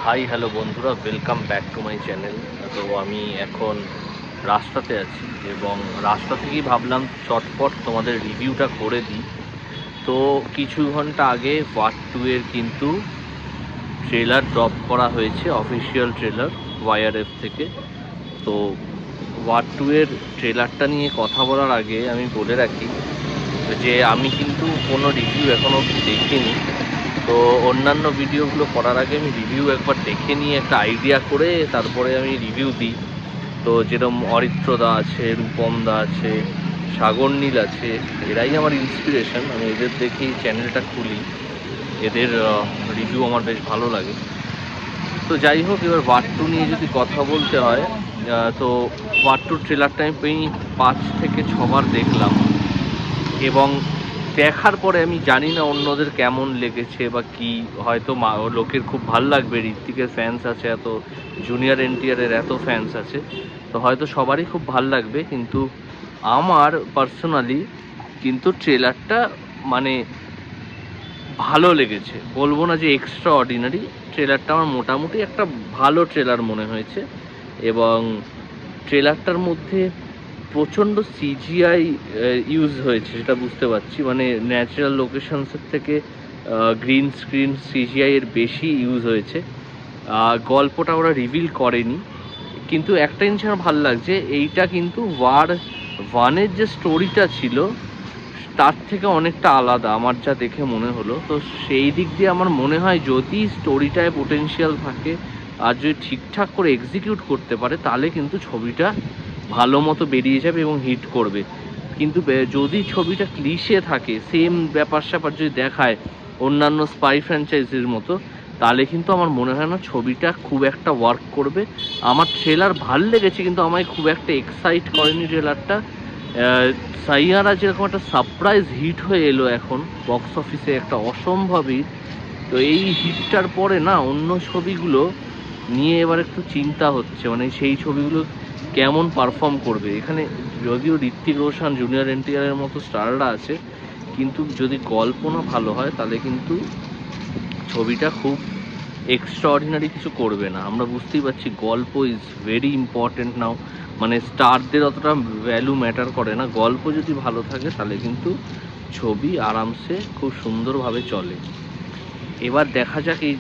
Hi hello বন্ধুরা, welcome back to my channel. তো আমি এখন রাস্তাতে আছি এবং রাস্তা থেকেই ভাবলাম চটপট তোমাদের রিভিউটা করে দিই। তো কিছু ঘন্টা আগে পার্ট 2 এর কিন্তু ট্রেলার ড্রপ করা হয়েছে, অফিসিয়াল ট্রেলার ওয়াইআরএফ থেকে। তো পার্ট 2 এর ট্রেলারটা নিয়ে কথা বলার আগে আমি বলে রাখি যে আমি কিন্তু কোনো রিভিউ এখনও দেখিনি। তো অন্যান্য ভিডিওগুলো করার আগে আমি রিভিউ একবার দেখে নিয়ে একটা আইডিয়া করে তারপরে আমি রিভিউ দিই। তো যেরকম অরিত্রদা আছে, রূপমদা আছে, সাগর নীল আছে, এরাই আমার ইন্সপিরেশন। আমি এদের দেখেই চ্যানেলটা খুলি, এদের রিভিউ আমার বেশ ভালো লাগে। তো যাই হোক, এবার পার্ট 2 নিয়ে যদি কথা বলতে হয়, তো পার্ট 2 ট্রেলারটা আমি 5 থেকে 6 বার দেখলাম এবং দেখার পরে আমি জানি না অন্যদের কেমন লেগেছে বা কি। হয়তো লোকের খুব ভালো লাগবে, ঋত্বিকের ফ্যান্স আছে, এত জুনিয়র এনটিআরের এত ফ্যান্স আছে, তো হয়তো সবারই খুব ভালো লাগবে। কিন্তু আমার পার্সোনালি কিন্তু ট্রেলারটা মানে ভালো লেগেছে, বলবো না যে এক্সট্রা অর্ডিনারি। ট্রেলারটা আমার মোটামুটি একটা ভালো ট্রেলার মনে হয়েছে এবং ট্রেলারটার মধ্যে প্রচণ্ড সিজিআই ইউজ হয়েছে, সেটা বুঝতে পারছি। মানে ন্যাচারাল লোকেশনসের থেকে গ্রিন স্ক্রিন সিজিআই এর বেশি ইউজ হয়েছে। গল্পটা ওরা রিভিল করেনি, কিন্তু একটা জিনিস আমার ভালো লাগছে, এইটা কিন্তু ওয়ার 1-এর যে স্টোরিটা ছিল তার থেকে অনেকটা আলাদা আমার যা দেখে মনে হলো। তো সেই দিক দিয়ে আমার মনে হয় যদি স্টোরিটায় পোটেনশিয়াল থাকে আর যদি ঠিকঠাক করে এক্সিকিউট করতে পারে তাহলে কিন্তু ছবিটা ভালো মতো বেরিয়ে যাবে এবং হিট করবে। কিন্তু যদি ছবিটা ক্লিশে থাকে, সেম ব্যাপার স্যাপার যদি দেখায় অন্যান্য স্পাই ফ্র্যাঞ্চাইজির মতো, তাহলে কিন্তু আমার মনে হয় না ছবিটা খুব একটা ওয়ার্ক করবে। আমার ট্রেলার ভাল লেগেছে কিন্তু আমায় খুব একটা এক্সাইট করেনি ট্রেলারটা। সাইয়ারা যেরকম একটা সারপ্রাইজ হিট হয়ে এলো এখন বক্স অফিসে, একটা অসম্ভব হিট। তো এই হিটটার পরে না অন্য ছবিগুলো নিয়ে এবার একটু চিন্তা হচ্ছে, মানে সেই ছবিগুলো কেমন পারফর্ম করবে। এখানে যদিও ঋত্বিক রোশন, জুনিয়র এনটিআরের মতো স্টাররা আছে, কিন্তু যদি গল্প না ভালো হয় তাহলে কিন্তু ছবিটা খুব এক্সট্রা অর্ডিনারি কিছু করবে না। আমরা বুঝতেই পারছি গল্প ইজ ভেরি ইম্পর্টেন্ট নাও, মানে স্টারদের অতটা ভ্যালু ম্যাটার করে না। গল্প যদি ভালো থাকে তাহলে কিন্তু ছবি আরামসে খুব সুন্দরভাবে চলে। এবার দেখা যাক এই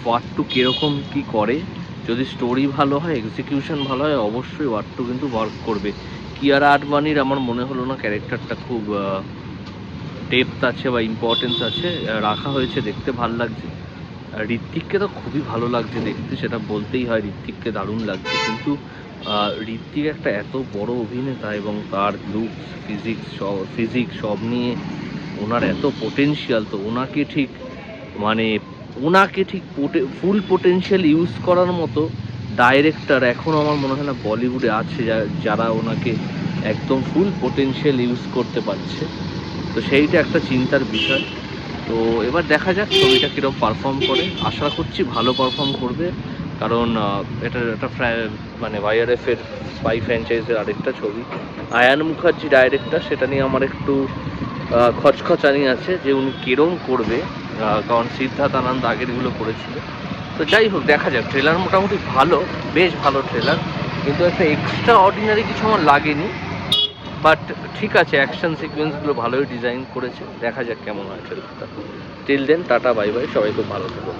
পার্ট 2 কীরকম কী করে। যদি স্টোরি ভালো হয়, এক্সিকিউশন ভালো হয়, অবশ্যই পার্ট 2 কিন্তু ওয়ার্ক করবে। কিয়ারা আডবাণীর আমার মনে হলো না ক্যারেক্টারটা খুব ডেপথ আছে বা ইম্পর্টেন্স আছে, রাখা হয়েছে, দেখতে ভালো লাগছে। ঋত্বিককে তো খুবই ভালো লাগছে দেখতে, সেটা বলতেই হয়, ঋত্বিককে দারুণ লাগছে। কিন্তু ঋত্বিক একটা এত বড় অভিনেতা এবং তার লুকস, ফিজিক্স সব নিয়ে ওনার এত পোটেনশিয়াল, তো ওনাকে ঠিক ফুল পোটেনশিয়াল ইউজ করার মতো ডাইরেক্টর এখনও আমার মনে হয় না বলিউডে আছে যারা ওনাকে একদম ফুল পোটেনশিয়াল ইউজ করতে পারছে। তো সেইটা একটা চিন্তার বিষয়। তো এবার দেখা যাক ছবিটা কীরকম পারফর্ম করে। আশা করছি ভালো পারফর্ম করবে, কারণ এটা একটা মানে ওয়াইআরএফের স্পাই ফ্র্যাঞ্চাইজের আরেকটা ছবি। আয়ান মুখার্জি ডাইরেক্টর, সেটা নিয়ে আমার একটু খচখচানি আছে যে উনি কীরকম করবে, কারণ সিদ্ধার্থ আনন্দ আগেরগুলো করেছিল। তো যাই হোক, দেখা যাক। ট্রেলার মোটামুটি ভালো, বেশ ভালো ট্রেলার, কিন্তু একটা এক্সট্রা অর্ডিনারি কিছু আমার লাগেনি। বাট ঠিক আছে, অ্যাকশন সিকোয়েন্সগুলো ভালোই ডিজাইন করেছে, দেখা যাক কেমন হয় ট্রেলারটা। Till then, tata bye bye, সবাই খুব ভালো থাকুন।